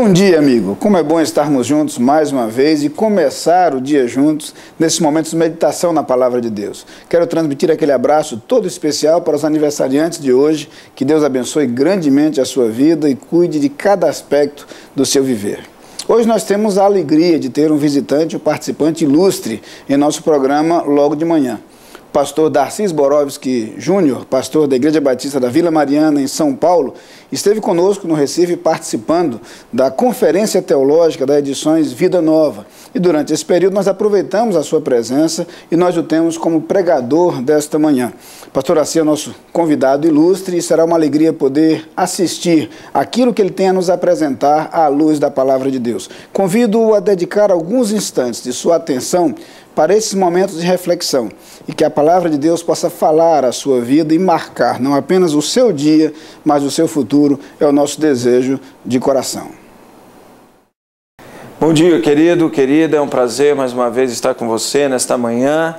Bom dia, amigo. Como é bom estarmos juntos mais uma vez e começar o dia juntos nesses momentos de meditação na Palavra de Deus. Quero transmitir aquele abraço todo especial para os aniversariantes de hoje. Que Deus abençoe grandemente a sua vida e cuide de cada aspecto do seu viver. Hoje nós temos a alegria de ter um visitante, um participante ilustre em nosso programa logo de manhã. Pastor Darcis Borowski Júnior, pastor da Igreja Batista da Vila Mariana, em São Paulo, esteve conosco no Recife participando da Conferência Teológica da Edições Vida Nova. E durante esse período nós aproveitamos a sua presença e nós o temos como pregador desta manhã. Pastor Darcis é nosso convidado ilustre e será uma alegria poder assistir aquilo que ele tem a nos apresentar à luz da Palavra de Deus. Convido-o a dedicar alguns instantes de sua atenção para esses momentos de reflexão e que a Palavra de Deus possa falar a sua vida e marcar não apenas o seu dia, mas o seu futuro, é o nosso desejo de coração. Bom dia, querido, querida, é um prazer mais uma vez estar com você nesta manhã.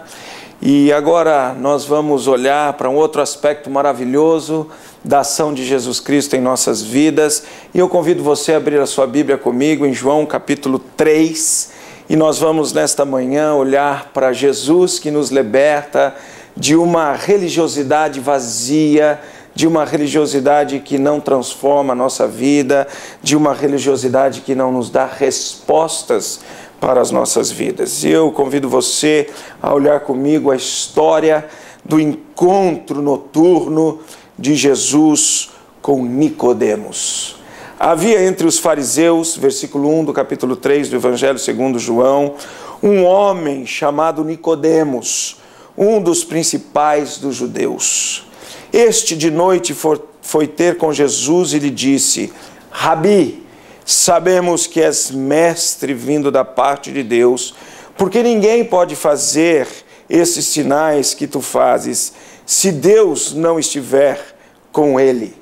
E agora nós vamos olhar para um outro aspecto maravilhoso da ação de Jesus Cristo em nossas vidas. E eu convido você a abrir a sua Bíblia comigo em João capítulo 3. E nós vamos nesta manhã olhar para Jesus que nos liberta de uma religiosidade vazia, de uma religiosidade que não transforma a nossa vida, de uma religiosidade que não nos dá respostas para as nossas vidas. E eu convido você a olhar comigo a história do encontro noturno de Jesus com Nicodemos. Havia entre os fariseus, versículo 1 do capítulo 3 do Evangelho segundo João, um homem chamado Nicodemos, um dos principais dos judeus. Este de noite foi ter com Jesus e lhe disse: Rabi, sabemos que és mestre vindo da parte de Deus, porque ninguém pode fazer esses sinais que tu fazes, se Deus não estiver com ele.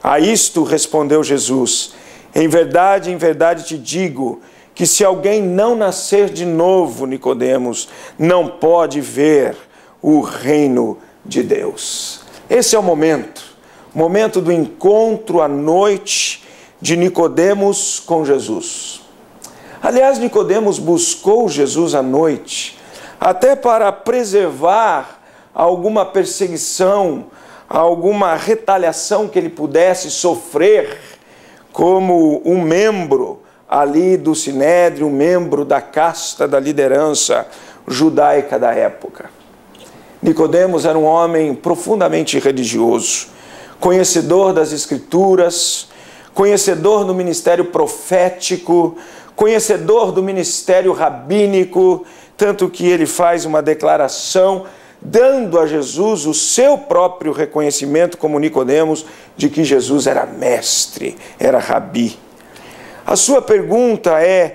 A isto respondeu Jesus: em verdade te digo, que se alguém não nascer de novo, Nicodemos, não pode ver o reino de Deus. Esse é o momento do encontro à noite de Nicodemos com Jesus. Aliás, Nicodemos buscou Jesus à noite, até para preservar alguma perseguição, alguma retaliação que ele pudesse sofrer como um membro ali do Sinédrio, um membro da casta da liderança judaica da época. Nicodemos era um homem profundamente religioso, conhecedor das Escrituras, conhecedor do ministério profético, conhecedor do ministério rabínico, tanto que ele faz uma declaração dando a Jesus o seu próprio reconhecimento como Nicodemos de que Jesus era mestre, era rabi. A sua pergunta é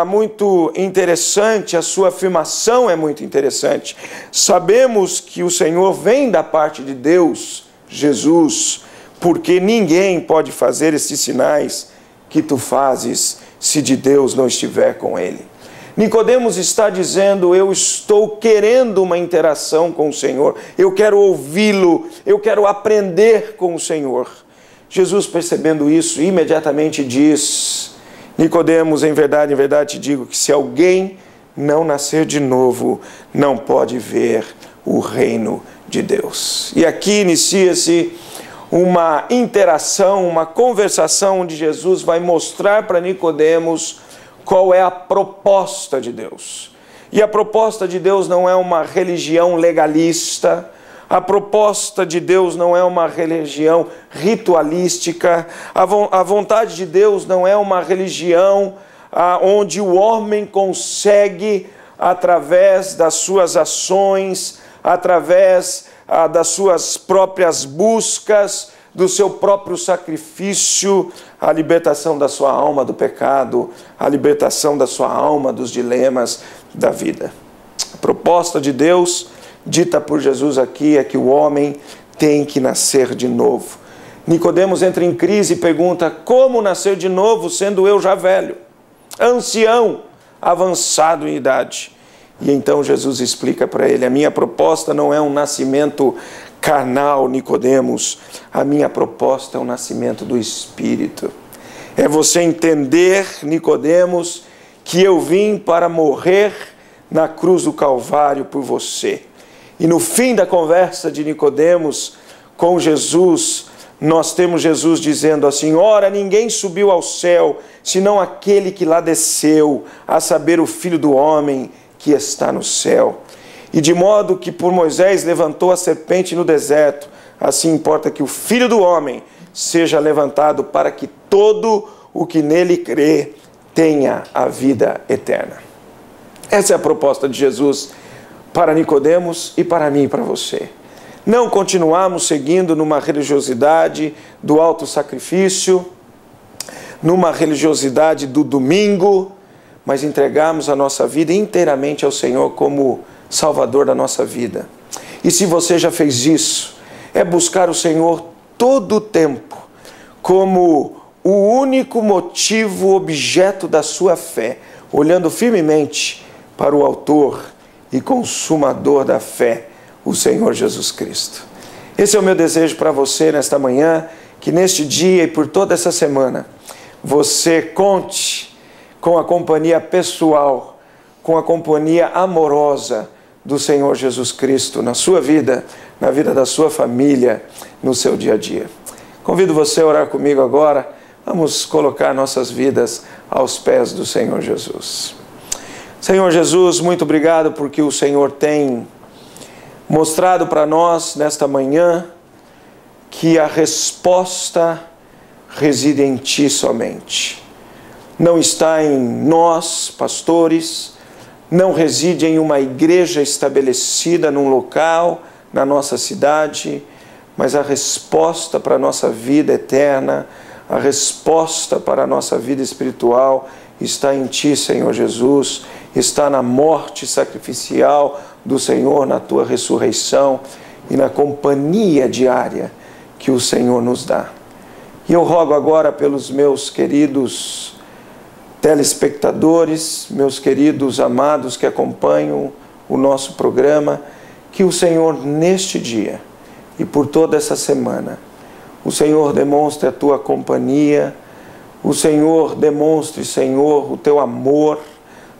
muito interessante, a sua afirmação é muito interessante. Sabemos que o Senhor vem da parte de Deus, Jesus, porque ninguém pode fazer esses sinais que tu fazes se de Deus não estiver com ele. Nicodemos está dizendo: eu estou querendo uma interação com o Senhor, eu quero ouvi-lo, eu quero aprender com o Senhor. Jesus, percebendo isso, imediatamente diz: Nicodemos, em verdade te digo que se alguém não nascer de novo, não pode ver o reino de Deus. E aqui inicia-se uma interação, uma conversação onde Jesus vai mostrar para Nicodemos qual é a proposta de Deus. E a proposta de Deus não é uma religião legalista, a proposta de Deus não é uma religião ritualística, a vontade de Deus não é uma religião onde o homem consegue, através das suas ações, através das suas próprias buscas, do seu próprio sacrifício, a libertação da sua alma do pecado, a libertação da sua alma dos dilemas da vida. A proposta de Deus, dita por Jesus aqui, é que o homem tem que nascer de novo. Nicodemos entra em crise e pergunta: como nascer de novo, sendo eu já velho, ancião, avançado em idade? E então Jesus explica para ele: a minha proposta não é um nascimento carnal, Nicodemos, a minha proposta é o nascimento do Espírito. É você entender, Nicodemos, que eu vim para morrer na cruz do Calvário por você. E no fim da conversa de Nicodemos com Jesus, nós temos Jesus dizendo assim: ora, ninguém subiu ao céu, senão aquele que lá desceu, a saber, o Filho do Homem que está no céu. E de modo que por Moisés levantou a serpente no deserto, assim importa que o Filho do Homem seja levantado para que todo o que nele crê tenha a vida eterna. Essa é a proposta de Jesus para Nicodemos e para mim e para você. Não continuarmos seguindo numa religiosidade do autossacrifício, numa religiosidade do domingo, mas entregarmos a nossa vida inteiramente ao Senhor como Salvador da nossa vida. E se você já fez isso, é buscar o Senhor todo o tempo como o único motivo, objeto da sua fé, olhando firmemente para o autor e consumador da fé, o Senhor Jesus Cristo. Esse é o meu desejo para você nesta manhã, que neste dia e por toda essa semana, você conte com a companhia pessoal, com a companhia amorosa do Senhor Jesus Cristo na sua vida, na vida da sua família, no seu dia a dia. Convido você a orar comigo agora. Vamos colocar nossas vidas aos pés do Senhor Jesus. Senhor Jesus, muito obrigado porque o Senhor tem mostrado para nós nesta manhã que a resposta reside em Ti somente. Não está em nós, pastores, não reside em uma igreja estabelecida num local, na nossa cidade, mas a resposta para a nossa vida eterna, a resposta para a nossa vida espiritual está em Ti, Senhor Jesus, está na morte sacrificial do Senhor, na Tua ressurreição e na companhia diária que o Senhor nos dá. E eu rogo agora pelos meus queridos telespectadores, meus queridos amados que acompanham o nosso programa, que o Senhor neste dia e por toda essa semana, o Senhor demonstre a Tua companhia, o Senhor demonstre, Senhor, o Teu amor,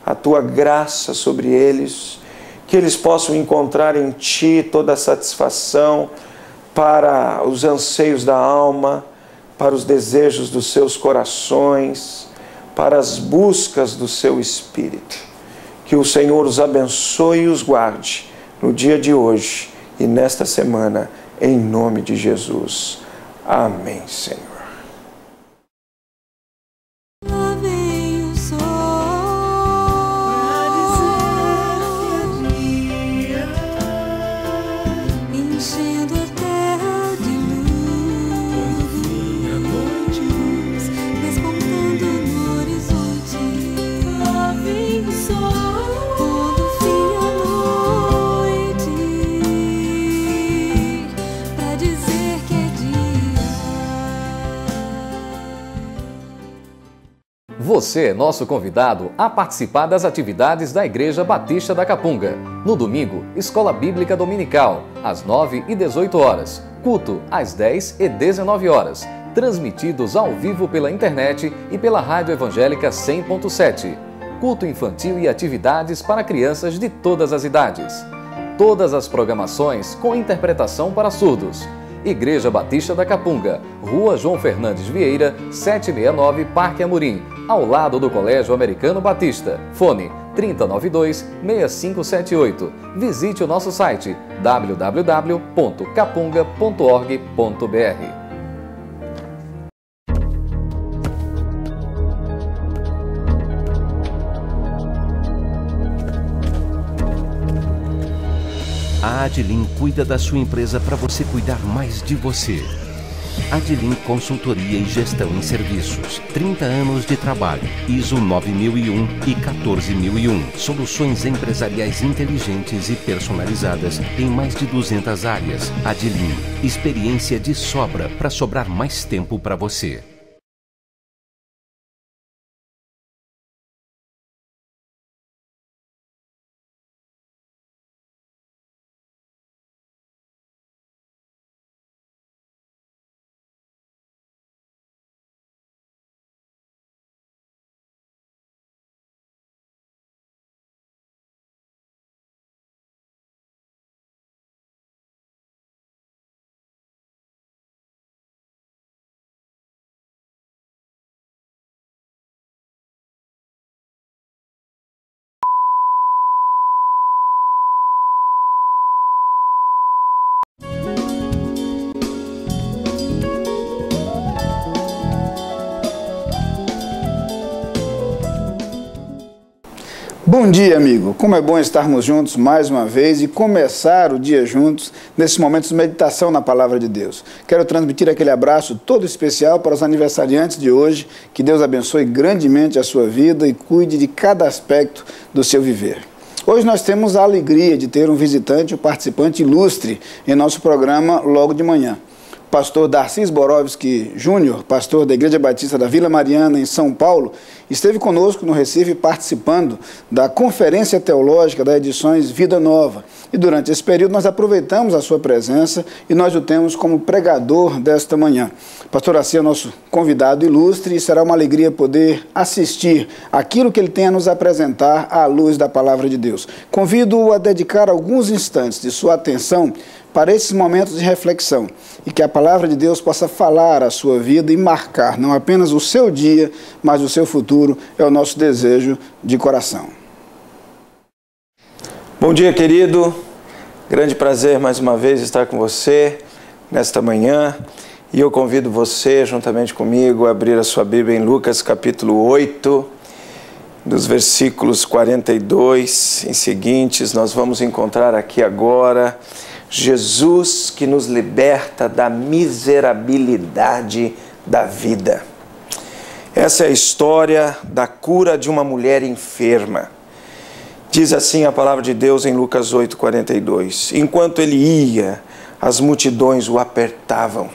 a Tua graça sobre eles, que eles possam encontrar em Ti toda a satisfação para os anseios da alma, para os desejos dos seus corações, para as buscas do seu espírito. Que o Senhor os abençoe e os guarde no dia de hoje e nesta semana, em nome de Jesus. Amém, Senhor. Lá vem o sol pra dizer que é dia, enchendo a terra de luz, a noite, despontando no horizonte. Lá vem o sol quando fim a noite, pra dizer que é dia. Você é nosso convidado a participar das atividades da Igreja Batista da Capunga. No domingo, Escola Bíblica Dominical, às 9 e 18 horas. Culto, às 10 e 19 horas. Transmitidos ao vivo pela internet e pela Rádio Evangélica 100.7. Culto infantil e atividades para crianças de todas as idades. Todas as programações com interpretação para surdos. Igreja Batista da Capunga, Rua João Fernandes Vieira, 769, Parque Amorim, ao lado do Colégio Americano Batista. Fone 3092-6578. Visite o nosso site www.capunga.org.br. A Adlin cuida da sua empresa para você cuidar mais de você. Adlin Consultoria e Gestão em Serviços. 30 anos de trabalho. ISO 9001 e 14001. Soluções empresariais inteligentes e personalizadas em mais de 200 áreas. Adlin. Experiência de sobra para sobrar mais tempo para você. Bom dia, amigo. Como é bom estarmos juntos mais uma vez e começar o dia juntos nesses momentos de meditação na Palavra de Deus. Quero transmitir aquele abraço todo especial para os aniversariantes de hoje. Que Deus abençoe grandemente a sua vida e cuide de cada aspecto do seu viver. Hoje nós temos a alegria de ter um visitante, um participante ilustre em nosso programa logo de manhã. Pastor Darcy Borowski Júnior, pastor da Igreja Batista da Vila Mariana, em São Paulo, esteve conosco no Recife participando da Conferência Teológica da Edições Vida Nova. E durante esse período nós aproveitamos a sua presença e nós o temos como pregador desta manhã. Pastor Darcy é nosso convidado ilustre e será uma alegria poder assistir aquilo que ele tem a nos apresentar à luz da Palavra de Deus. Convido-o a dedicar alguns instantes de sua atenção para esses momentos de reflexão e que a Palavra de Deus possa falar a sua vida e marcar não apenas o seu dia, mas o seu futuro, é o nosso desejo de coração. Bom dia, querido. Grande prazer mais uma vez estar com você nesta manhã e eu convido você, juntamente comigo, a abrir a sua Bíblia em Lucas capítulo 8, dos versículos 42 em seguintes. Nós vamos encontrar aqui agora Jesus que nos liberta da miserabilidade da vida. Essa é a história da cura de uma mulher enferma. Diz assim a palavra de Deus em Lucas 8:42. Enquanto ele ia, as multidões o apertavam.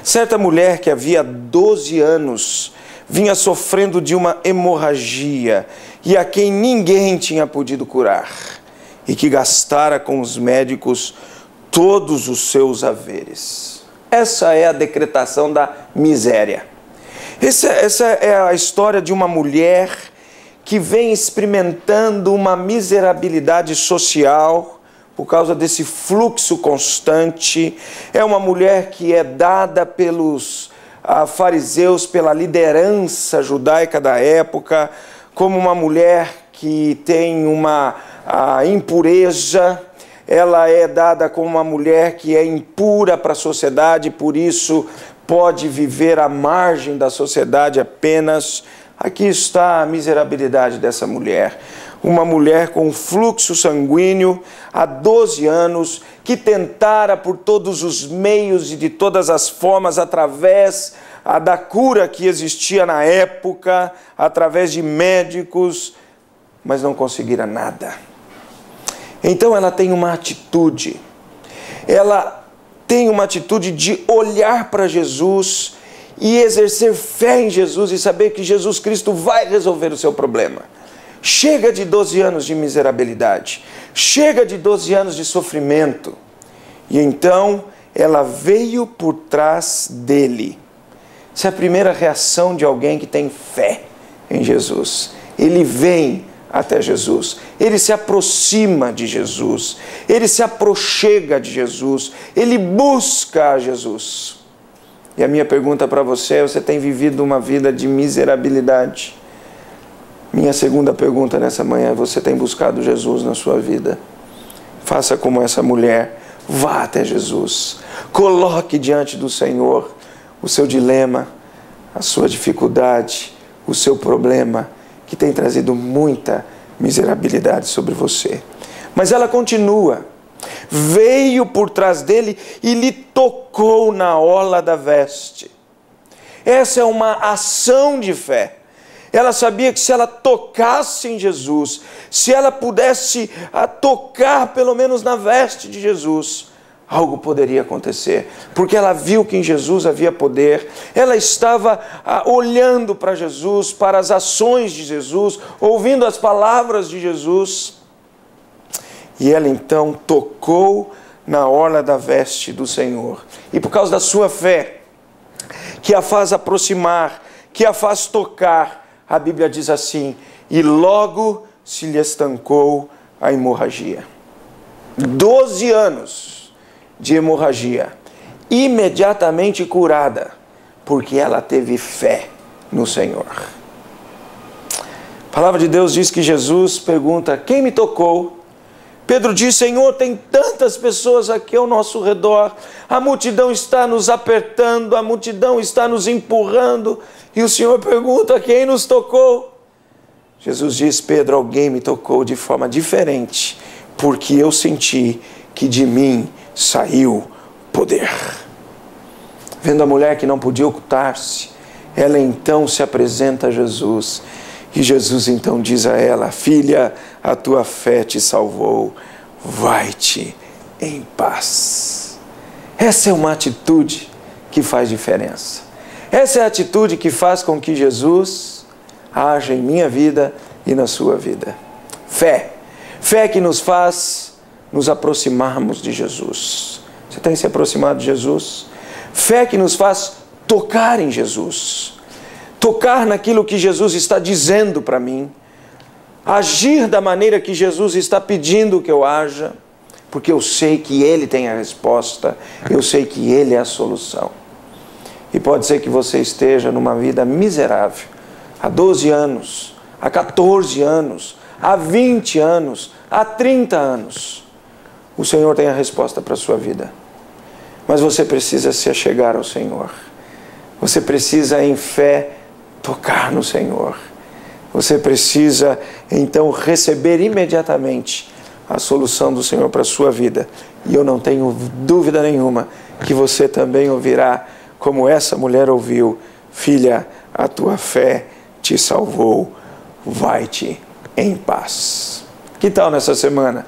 Certa mulher que havia 12 anos vinha sofrendo de uma hemorragia e a quem ninguém tinha podido curar, e que gastara com os médicos todos os seus haveres. Essa é a decretação da miséria. Essa é a história de uma mulher que vem experimentando uma miserabilidade social por causa desse fluxo constante. É uma mulher que é dada pelos fariseus, pela liderança judaica da época, como uma mulher que tem uma impureza. Ela é dada como uma mulher que é impura para a sociedade, por isso pode viver à margem da sociedade apenas. Aqui está a miserabilidade dessa mulher. Uma mulher com fluxo sanguíneo há 12 anos, que tentara por todos os meios e de todas as formas, através da cura que existia na época, através de médicos, mas não conseguira nada. Então ela tem uma atitude. Ela tem uma atitude de olhar para Jesus e exercer fé em Jesus e saber que Jesus Cristo vai resolver o seu problema. Chega de 12 anos de miserabilidade, chega de 12 anos de sofrimento. E então ela veio por trás dele. Essa é a primeira reação de alguém que tem fé em Jesus. Ele vem até Jesus, ele se aproxima de Jesus, ele se aproxega de Jesus, ele busca a Jesus. E a minha pergunta para você é: você tem vivido uma vida de miserabilidade? Minha segunda pergunta nessa manhã é: você tem buscado Jesus na sua vida? Faça como essa mulher, vá até Jesus, coloque diante do Senhor o seu dilema, a sua dificuldade, o seu problema, que tem trazido muita miserabilidade sobre você. Mas ela continua. Veio por trás dele e lhe tocou na orla da veste. Essa é uma ação de fé. Ela sabia que se ela tocasse em Jesus, se ela pudesse tocar pelo menos na veste de Jesus, algo poderia acontecer, porque ela viu que em Jesus havia poder. Ela estava olhando para Jesus, para as ações de Jesus, ouvindo as palavras de Jesus, e ela então tocou na orla da veste do Senhor. E por causa da sua fé, que a faz aproximar, que a faz tocar, a Bíblia diz assim: e logo se lhe estancou a hemorragia. 12 anos de hemorragia, imediatamente curada, porque ela teve fé no Senhor. A palavra de Deus diz que Jesus pergunta: quem me tocou? Pedro diz: Senhor, tem tantas pessoas aqui ao nosso redor, a multidão está nos apertando, a multidão está nos empurrando, e o Senhor pergunta: quem nos tocou? Jesus diz: Pedro, alguém me tocou de forma diferente, porque eu senti que de mim saiu poder. Vendo a mulher que não podia ocultar-se, ela então se apresenta a Jesus. E Jesus então diz a ela: filha, a tua fé te salvou, vai-te em paz. Essa é uma atitude que faz diferença. Essa é a atitude que faz com que Jesus haja em minha vida e na sua vida. Fé. Fé que nos faz nos aproximarmos de Jesus. Você tem se aproximado de Jesus? Fé que nos faz tocar em Jesus. Tocar naquilo que Jesus está dizendo para mim. Agir da maneira que Jesus está pedindo que eu haja. Porque eu sei que Ele tem a resposta. Eu sei que Ele é a solução. E pode ser que você esteja numa vida miserável. Há 12 anos, há 14 anos, há 20 anos, há 30 anos. O Senhor tem a resposta para a sua vida. Mas você precisa se achegar ao Senhor. Você precisa, em fé, tocar no Senhor. Você precisa, então, receber imediatamente a solução do Senhor para a sua vida. E eu não tenho dúvida nenhuma que você também ouvirá, como essa mulher ouviu: filha, a tua fé te salvou, vai-te em paz. Que tal nessa semana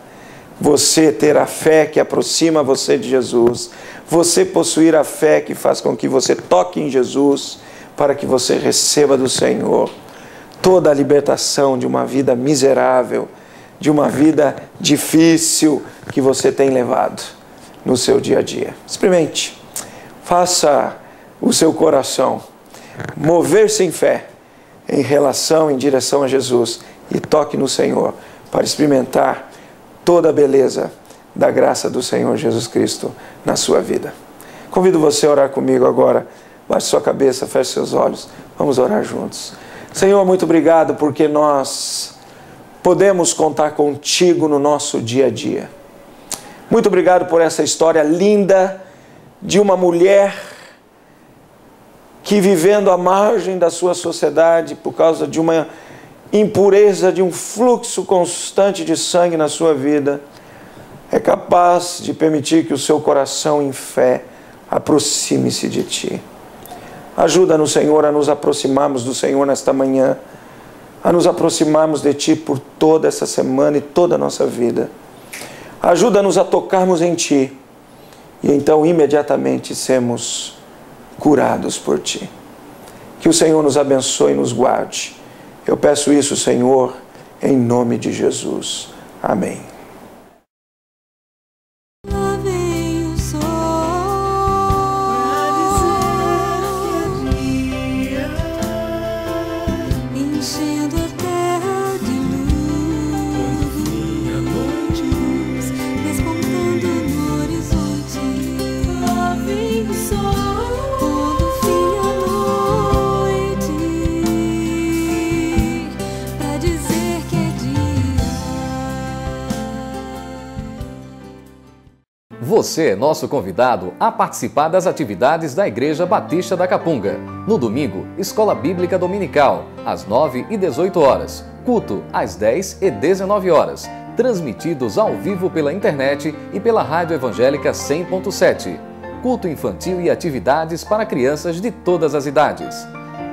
você ter a fé que aproxima você de Jesus, você possuir a fé que faz com que você toque em Jesus, para que você receba do Senhor toda a libertação de uma vida miserável, de uma vida difícil que você tem levado no seu dia a dia. Experimente, faça o seu coração mover-se em fé, em relação, em direção a Jesus, e toque no Senhor para experimentar toda a beleza da graça do Senhor Jesus Cristo na sua vida. Convido você a orar comigo agora. Baixe sua cabeça, feche seus olhos. Vamos orar juntos. Senhor, muito obrigado porque nós podemos contar contigo no nosso dia a dia. Muito obrigado por essa história linda de uma mulher que, vivendo à margem da sua sociedade por causa de uma impureza, de um fluxo constante de sangue na sua vida, é capaz de permitir que o seu coração em fé aproxime-se de Ti. Ajuda-nos, Senhor, a nos aproximarmos do Senhor nesta manhã, a nos aproximarmos de Ti por toda essa semana e toda a nossa vida. Ajuda-nos a tocarmos em Ti e então imediatamente sermos curados por Ti. Que o Senhor nos abençoe e nos guarde. Eu peço isso, Senhor, em nome de Jesus. Amém. Lá vem o sol pra dizer enchendo a terra de luz, despontando no horizonte. Lá vem o sol quando fim a noite, pra dizer que é dia. Você é nosso convidado a participar das atividades da Igreja Batista da Capunga. No domingo, Escola Bíblica Dominical, às 9 e 18 horas. Culto, às 10 e 19 horas. Transmitidos ao vivo pela internet e pela Rádio Evangélica 100.7. Culto infantil e atividades para crianças de todas as idades.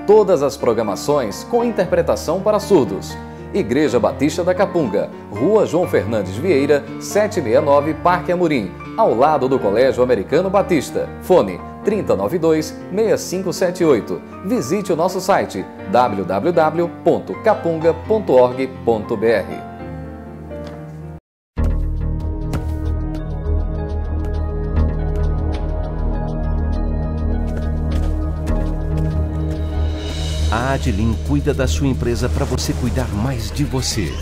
Todas as programações com interpretação para surdos. Igreja Batista da Capunga, Rua João Fernandes Vieira, 769, Parque Amorim, ao lado do Colégio Americano Batista. Fone 3092-6578. Visite o nosso site www.capunga.org.br. A Adlin cuida da sua empresa para você cuidar mais de você.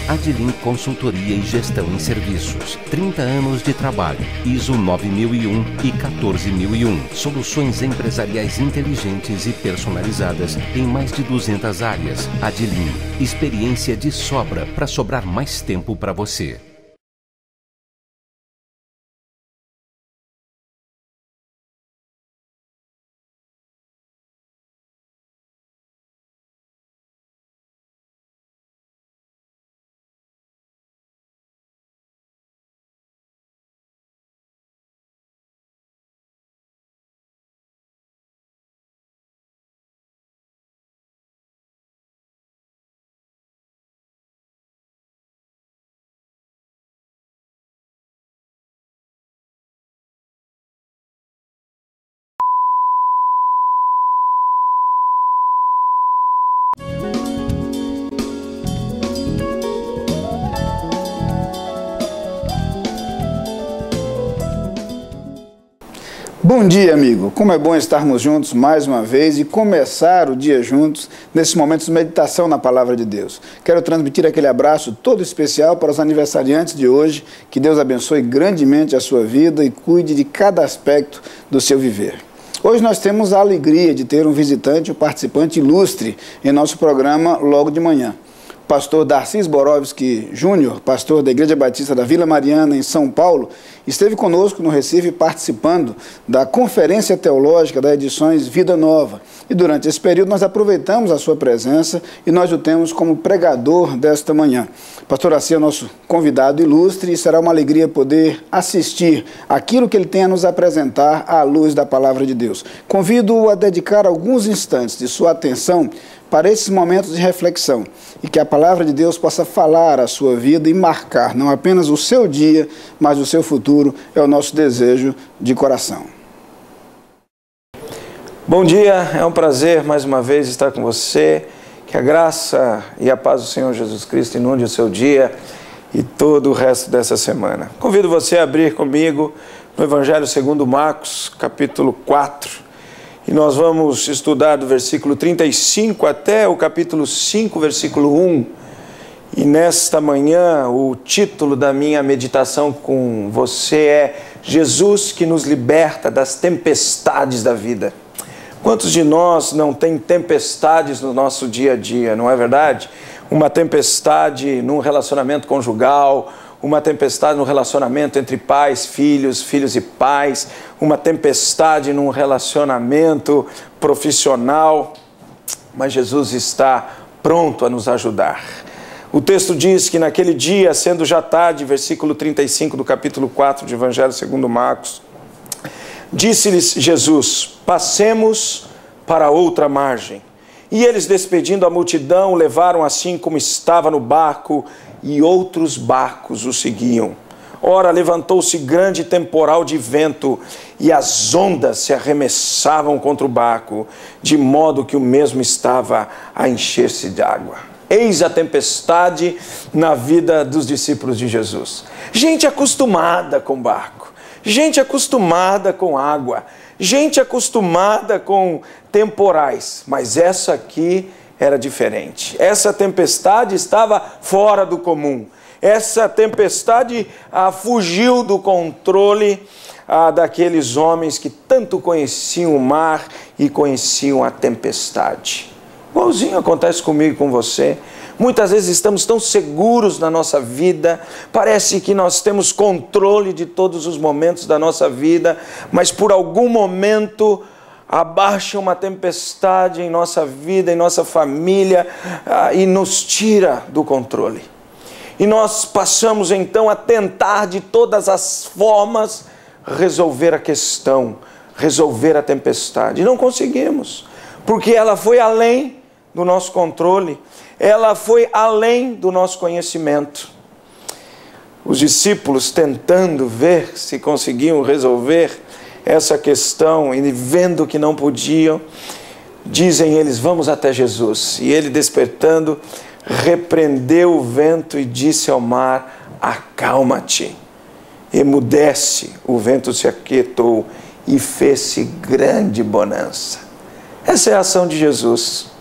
Adlin Consultoria e Gestão em Serviços. 30 anos de trabalho. ISO 9001 e 14001. Soluções empresariais inteligentes e personalizadas em mais de 200 áreas. Adlin. Experiência de sobra para sobrar mais tempo para você. Bom dia, amigo. Como é bom estarmos juntos mais uma vez e começar o dia juntos nesses momentos de meditação na Palavra de Deus. Quero transmitir aquele abraço todo especial para os aniversariantes de hoje. Que Deus abençoe grandemente a sua vida e cuide de cada aspecto do seu viver. Hoje nós temos a alegria de ter um visitante, um participante ilustre em nosso programa logo de manhã. Pastor Darcy Zborowski Júnior, pastor da Igreja Batista da Vila Mariana, em São Paulo, esteve conosco no Recife participando da Conferência Teológica da Edições Vida Nova. E durante esse período nós aproveitamos a sua presença e nós o temos como pregador desta manhã. Pastor Darcy é o nosso convidado ilustre e será uma alegria poder assistir aquilo que ele tem a nos apresentar à luz da Palavra de Deus. Convido-o a dedicar alguns instantes de sua atenção para esses momentos de reflexão e que a Palavra de Deus possa falar a sua vida e marcar não apenas o seu dia, mas o seu futuro, é o nosso desejo de coração. Bom dia, é um prazer mais uma vez estar com você, que a graça e a paz do Senhor Jesus Cristo inunde o seu dia e todo o resto dessa semana. Convido você a abrir comigo no Evangelho segundo Marcos, capítulo 4, e nós vamos estudar do versículo 35 até o capítulo 5, versículo 1. E nesta manhã, o título da minha meditação com você é Jesus que nos liberta das tempestades da vida. Quantos de nós não tem tempestades no nosso dia a dia, não é verdade? Uma tempestade num relacionamento conjugal, uma tempestade no relacionamento entre pais, filhos e pais, uma tempestade num relacionamento profissional, mas Jesus está pronto a nos ajudar. O texto diz que naquele dia, sendo já tarde, versículo 35 do capítulo 4 de Evangelho segundo Marcos, disse-lhes Jesus: passemos para outra margem. E eles, despedindo a multidão, o levaram assim como estava no barco, e outros barcos o seguiam. Ora, levantou-se grande temporal de vento, e as ondas se arremessavam contra o barco, de modo que o mesmo estava a encher-se de água. Eis a tempestade na vida dos discípulos de Jesus. Gente acostumada com barco, gente acostumada com água, gente acostumada com temporais, mas essa aqui era diferente. Essa tempestade estava fora do comum. Essa tempestade fugiu do controle daqueles homens que tanto conheciam o mar e conheciam a tempestade. Igualzinho acontece comigo e com você. Muitas vezes estamos tão seguros na nossa vida, parece que nós temos controle de todos os momentos da nossa vida, mas por algum momento abaixa uma tempestade em nossa vida, em nossa família, e nos tira do controle. E nós passamos então a tentar de todas as formas resolver a questão, resolver a tempestade. E não conseguimos, porque ela foi além do nosso controle, ela foi além do nosso conhecimento. Os discípulos tentando ver se conseguiam resolver essa questão, e vendo que não podiam, dizem eles: vamos até Jesus. E ele, despertando, repreendeu o vento e disse ao mar: acalma-te. Emudece, o vento se aquietou e fez-se grande bonança. Essa é a ação de Jesus.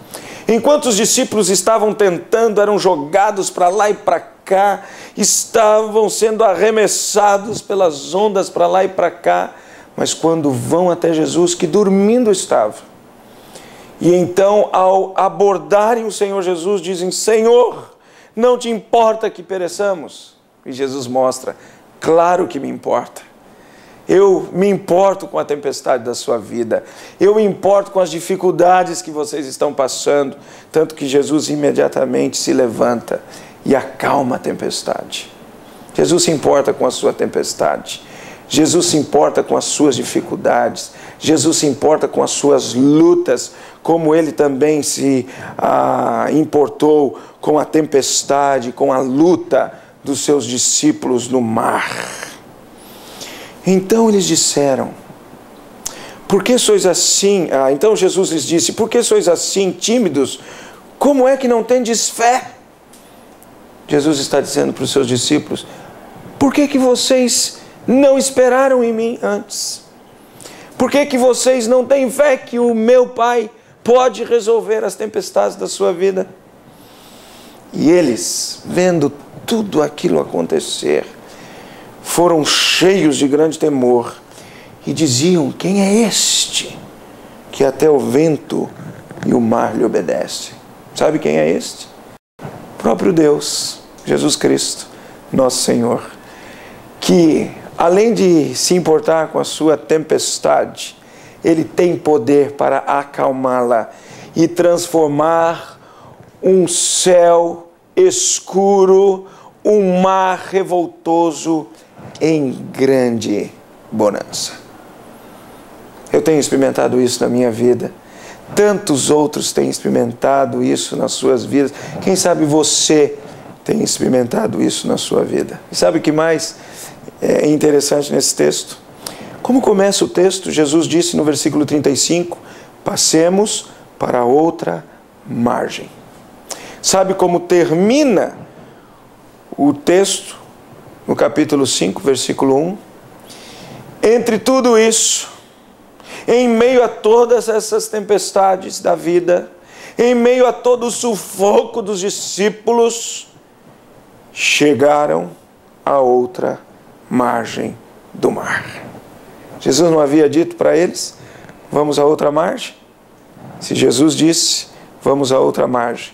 Enquanto os discípulos estavam tentando, eram jogados para lá e para cá, estavam sendo arremessados pelas ondas para lá e para cá, mas quando vão até Jesus, que dormindo estava, e então ao abordarem o Senhor Jesus, dizem: Senhor, não te importa que pereçamos? E Jesus mostra: claro que me importa. Eu me importo com a tempestade da sua vida, eu me importo com as dificuldades que vocês estão passando, tanto que Jesus imediatamente se levanta e acalma a tempestade. Jesus se importa com a sua tempestade, Jesus se importa com as suas dificuldades, Jesus se importa com as suas lutas, como ele também se importou com a tempestade, com a luta dos seus discípulos no mar. Então eles disseram: por que sois assim? Então Jesus lhes disse: por que sois assim tímidos? Como é que não tendes fé? Jesus está dizendo para os seus discípulos: por que vocês não esperaram em mim antes? Por que que vocês não têm fé que o meu Pai pode resolver as tempestades da sua vida? E eles, vendo tudo aquilo acontecer, foram cheios de grande temor e diziam: quem é este que até o vento e o mar lhe obedecem? Sabe quem é este? O próprio Deus, Jesus Cristo, nosso Senhor, que além de se importar com a sua tempestade, Ele tem poder para acalmá-la e transformar um céu escuro, um mar revoltoso em grande bonança. Eu tenho experimentado isso na minha vida. Tantos outros têm experimentado isso nas suas vidas. Quem sabe você tem experimentado isso na sua vida. E sabe o que mais é interessante nesse texto? Como começa o texto? Jesus disse no versículo 35, passemos para outra margem. Sabe como termina o texto? No capítulo 5, versículo 1. Entre tudo isso, em meio a todas essas tempestades da vida, em meio a todo o sufoco dos discípulos, chegaram a outra margem do mar. Jesus não havia dito para eles: vamos a outra margem? Se Jesus disse: vamos a outra margem,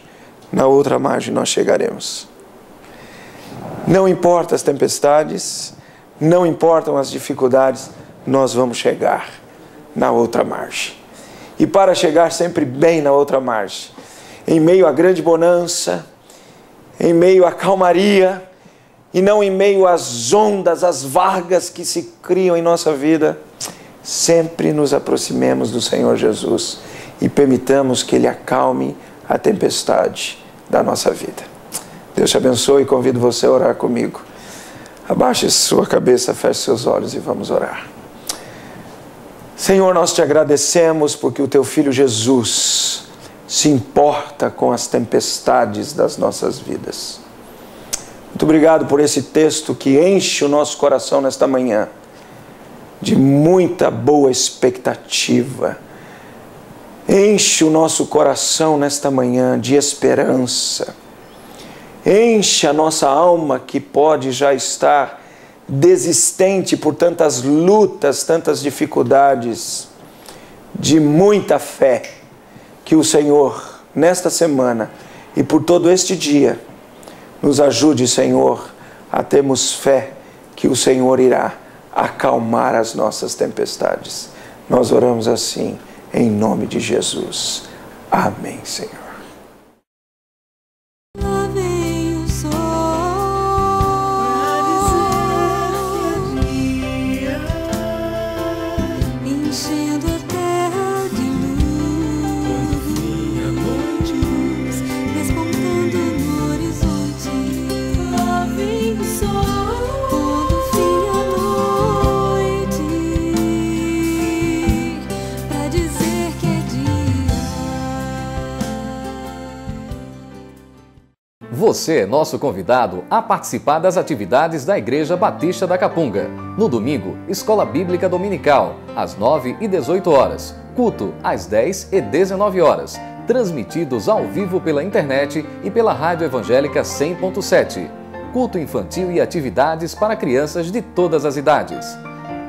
na outra margem nós chegaremos. Não importa as tempestades, não importam as dificuldades, nós vamos chegar na outra margem. E para chegar sempre bem na outra margem, em meio à grande bonança, em meio à calmaria, e não em meio às ondas, às vagas que se criam em nossa vida, sempre nos aproximemos do Senhor Jesus e permitamos que Ele acalme a tempestade da nossa vida. Deus te abençoe e convido você a orar comigo. Abaixe sua cabeça, feche seus olhos e vamos orar. Senhor, nós te agradecemos porque o Teu Filho Jesus se importa com as tempestades das nossas vidas. Muito obrigado por esse texto que enche o nosso coração nesta manhã de muita boa expectativa. Enche o nosso coração nesta manhã de esperança. Enche a nossa alma que pode já estar desistente por tantas lutas, tantas dificuldades, de muita fé, que o Senhor, nesta semana e por todo este dia, nos ajude, Senhor, a termos fé que o Senhor irá acalmar as nossas tempestades. Nós oramos assim, em nome de Jesus. Amém, Senhor. Lá vem o sol enchendo a terra de luz, despontando no horizonte. Lá vem o sol quando fim a noite, pra dizer que é dia. Você é nosso convidado a participar das atividades da Igreja Batista da Capunga. No domingo, Escola Bíblica Dominical, às 9 e 18 horas. Culto, às 10 e 19 horas. Transmitidos ao vivo pela internet e pela Rádio Evangélica 100.7. Culto infantil e atividades para crianças de todas as idades.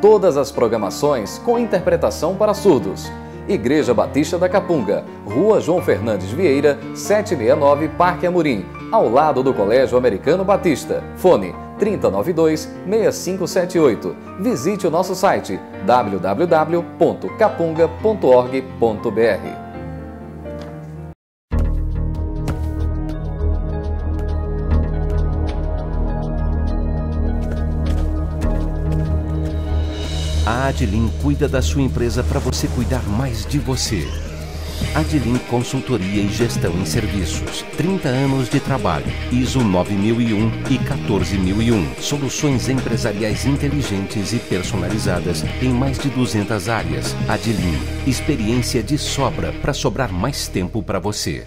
Todas as programações com interpretação para surdos. Igreja Batista da Capunga, Rua João Fernandes Vieira, 769, Parque Amorim, ao lado do Colégio Americano Batista. Fone 3092-6578. Visite o nosso site www.capunga.org.br. A Adlin cuida da sua empresa para você cuidar mais de você. Adlin Consultoria e Gestão em Serviços. 30 anos de trabalho. ISO 9001 e 14001. Soluções empresariais inteligentes e personalizadas em mais de 200 áreas. Adlin. Experiência de sobra para sobrar mais tempo para você.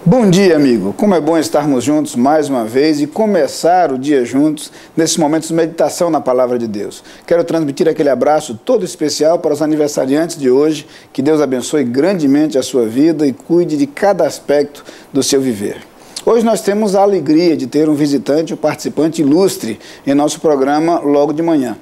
Bom dia, amigo. Como é bom estarmos juntos mais uma vez e começar o dia juntos nesses momentos de meditação na Palavra de Deus. Quero transmitir aquele abraço todo especial para os aniversariantes de hoje. Que Deus abençoe grandemente a sua vida e cuide de cada aspecto do seu viver. Hoje nós temos a alegria de ter um visitante, um participante ilustre em nosso programa logo de manhã.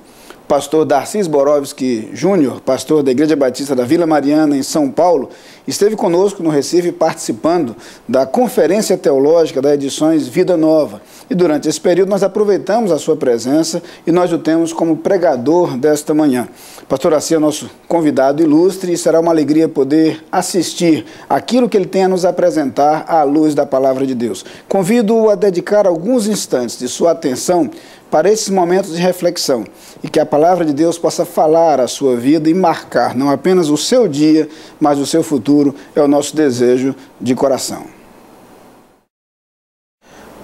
Pastor Darcis Borowski Júnior, pastor da Igreja Batista da Vila Mariana, em São Paulo, esteve conosco no Recife participando da Conferência Teológica da Edições Vida Nova. E durante esse período nós aproveitamos a sua presença e nós o temos como pregador desta manhã. Pastor Darcis é nosso convidado ilustre e será uma alegria poder assistir aquilo que ele tem a nos apresentar à luz da Palavra de Deus. Convido-o a dedicar alguns instantes de sua atenção para esses momentos de reflexão e que a Palavra de Deus possa falar a sua vida e marcar não apenas o seu dia, mas o seu futuro, é o nosso desejo de coração.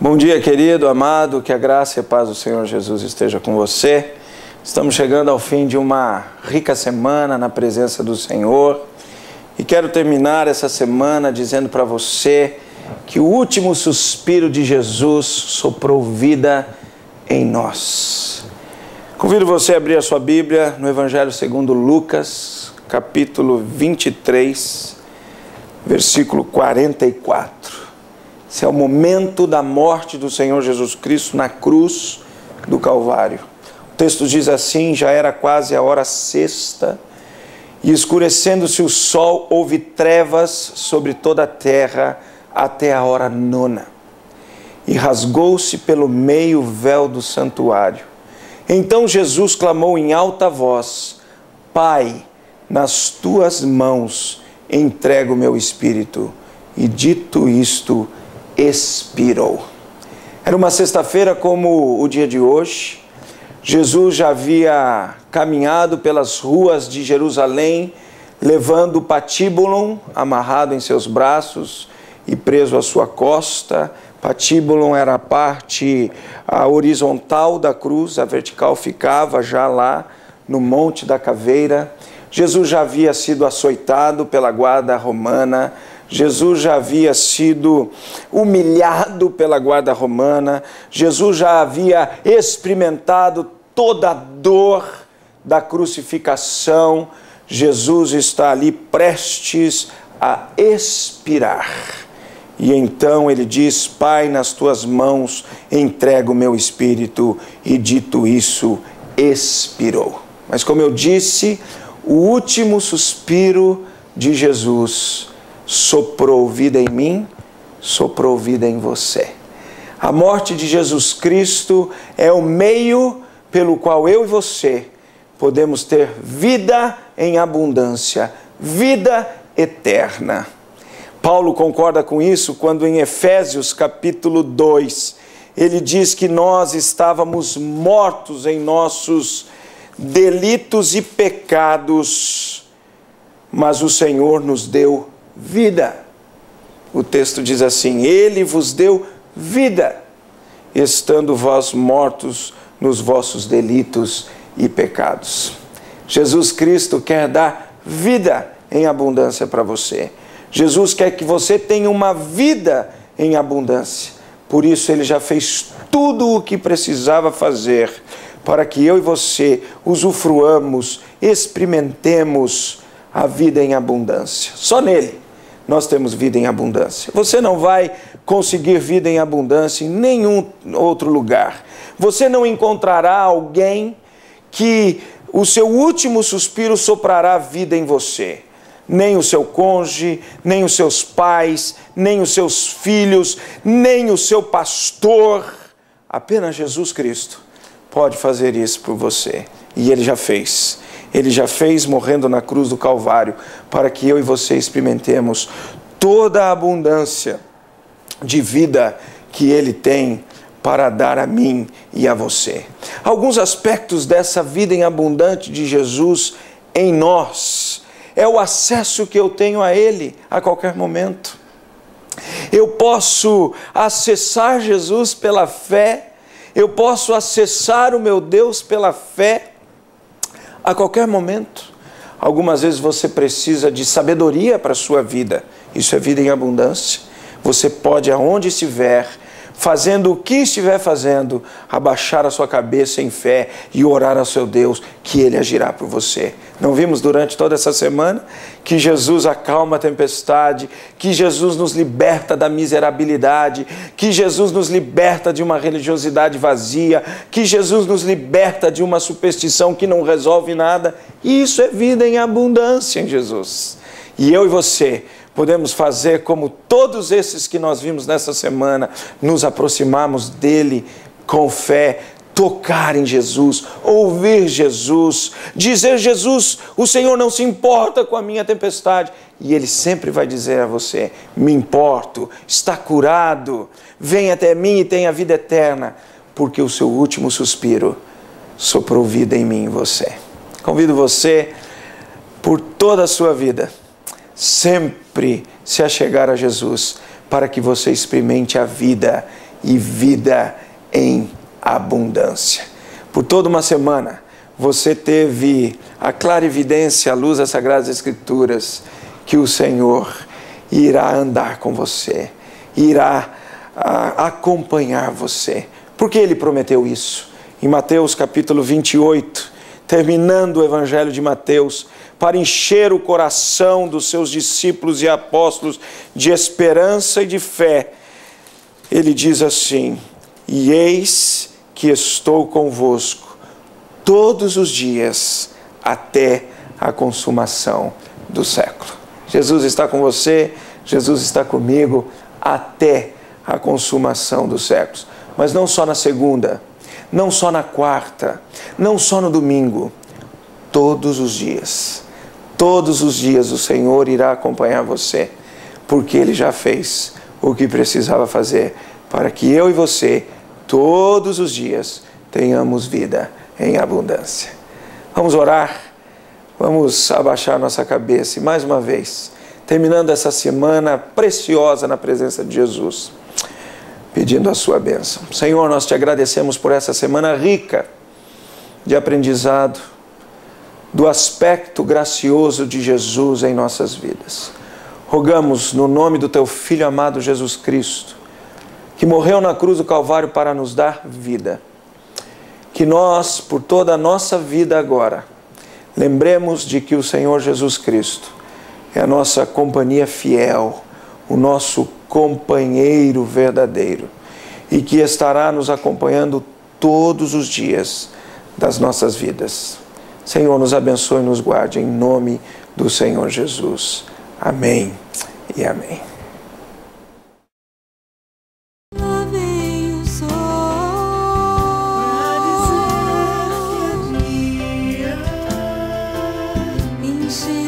Bom dia, querido, amado, que a graça e a paz do Senhor Jesus esteja com você. Estamos chegando ao fim de uma rica semana na presença do Senhor e quero terminar essa semana dizendo para você que o último suspiro de Jesus soprou vida em nós. Convido você a abrir a sua Bíblia no Evangelho segundo Lucas, capítulo 23, versículo 44. Esse é o momento da morte do Senhor Jesus Cristo na cruz do Calvário. O texto diz assim: já era quase a hora sexta, e escurecendo-se o sol, houve trevas sobre toda a terra até a hora nona. E rasgou-se pelo meio o véu do santuário. Então Jesus clamou em alta voz: Pai, nas tuas mãos entrego o meu espírito. E dito isto, expirou. Era uma sexta-feira como o dia de hoje. Jesus já havia caminhado pelas ruas de Jerusalém, levando o patíbulo amarrado em seus braços e preso à sua costa. Patíbulo era a parte horizontal da cruz, a vertical ficava já lá no Monte da Caveira. Jesus já havia sido açoitado pela guarda romana, Jesus já havia sido humilhado pela guarda romana, Jesus já havia experimentado toda a dor da crucificação. Jesus está ali prestes a expirar. E então ele diz: Pai, nas tuas mãos entrego o meu espírito. E dito isso, expirou. Mas como eu disse, o último suspiro de Jesus soprou vida em mim, soprou vida em você. A morte de Jesus Cristo é o meio pelo qual eu e você podemos ter vida em abundância, vida eterna. Paulo concorda com isso quando em Efésios capítulo 2, ele diz que nós estávamos mortos em nossos delitos e pecados, mas o Senhor nos deu vida. O texto diz assim: Ele vos deu vida, estando vós mortos nos vossos delitos e pecados. Jesus Cristo quer dar vida em abundância para você. Jesus quer que você tenha uma vida em abundância. Por isso ele já fez tudo o que precisava fazer para que eu e você usufruamos, experimentemos a vida em abundância. Só nele nós temos vida em abundância. Você não vai conseguir vida em abundância em nenhum outro lugar. Você não encontrará alguém que o seu último suspiro soprará vida em você. Nem o seu cônjuge, nem os seus pais, nem os seus filhos, nem o seu pastor. Apenas Jesus Cristo pode fazer isso por você. E Ele já fez. Ele já fez morrendo na cruz do Calvário para que eu e você experimentemos toda a abundância de vida que Ele tem para dar a mim e a você. Alguns aspectos dessa vida em abundante de Jesus em nós é o acesso que eu tenho a Ele a qualquer momento. Eu posso acessar Jesus pela fé, eu posso acessar o meu Deus pela fé a qualquer momento. Algumas vezes você precisa de sabedoria para a sua vida, isso é vida em abundância. você pode, aonde estiver, fazendo o que estiver fazendo, abaixar a sua cabeça em fé e orar ao seu Deus, que Ele agirá por você. Não vimos durante toda essa semana que Jesus acalma a tempestade, que Jesus nos liberta da miserabilidade, que Jesus nos liberta de uma religiosidade vazia, que Jesus nos liberta de uma superstição que não resolve nada. E isso é vida em abundância em Jesus. E eu e você podemos fazer como todos esses que nós vimos nessa semana, nos aproximarmos dele com fé, tocar em Jesus, ouvir Jesus, dizer: Jesus, o Senhor não se importa com a minha tempestade. E Ele sempre vai dizer a você: me importo, está curado, vem até mim e tenha vida eterna, porque o seu último suspiro soprou vida em mim e em você. Convido você, por toda a sua vida, sempre se achegar a Jesus, para que você experimente a vida e vida em abundância. Por toda uma semana, você teve a clara evidência, à luz das Sagradas Escrituras, que o Senhor irá andar com você, irá acompanhar você. Por que Ele prometeu isso? Em Mateus capítulo 28, terminando o Evangelho de Mateus, para encher o coração dos seus discípulos e apóstolos de esperança e de fé, Ele diz assim: e eis que estou convosco todos os dias até a consumação do século. Jesus está com você, Jesus está comigo até a consumação dos séculos. Mas não só na segunda, não só na quarta, não só no domingo, todos os dias. Todos os dias o Senhor irá acompanhar você, porque Ele já fez o que precisava fazer para que eu e você, todos os dias, tenhamos vida em abundância. Vamos orar, vamos abaixar nossa cabeça e mais uma vez, terminando essa semana preciosa na presença de Jesus, pedindo a sua bênção. Senhor, nós te agradecemos por essa semana rica de aprendizado, do aspecto gracioso de Jesus em nossas vidas. Rogamos no nome do Teu Filho amado Jesus Cristo, que morreu na cruz do Calvário para nos dar vida, que nós, por toda a nossa vida agora, lembremos de que o Senhor Jesus Cristo é a nossa companhia fiel, o nosso companheiro verdadeiro, e que estará nos acompanhando todos os dias das nossas vidas. Senhor, nos abençoe e nos guarde em nome do Senhor Jesus. Amém e amém. Lá vem o sol pra dizer que é dia, encher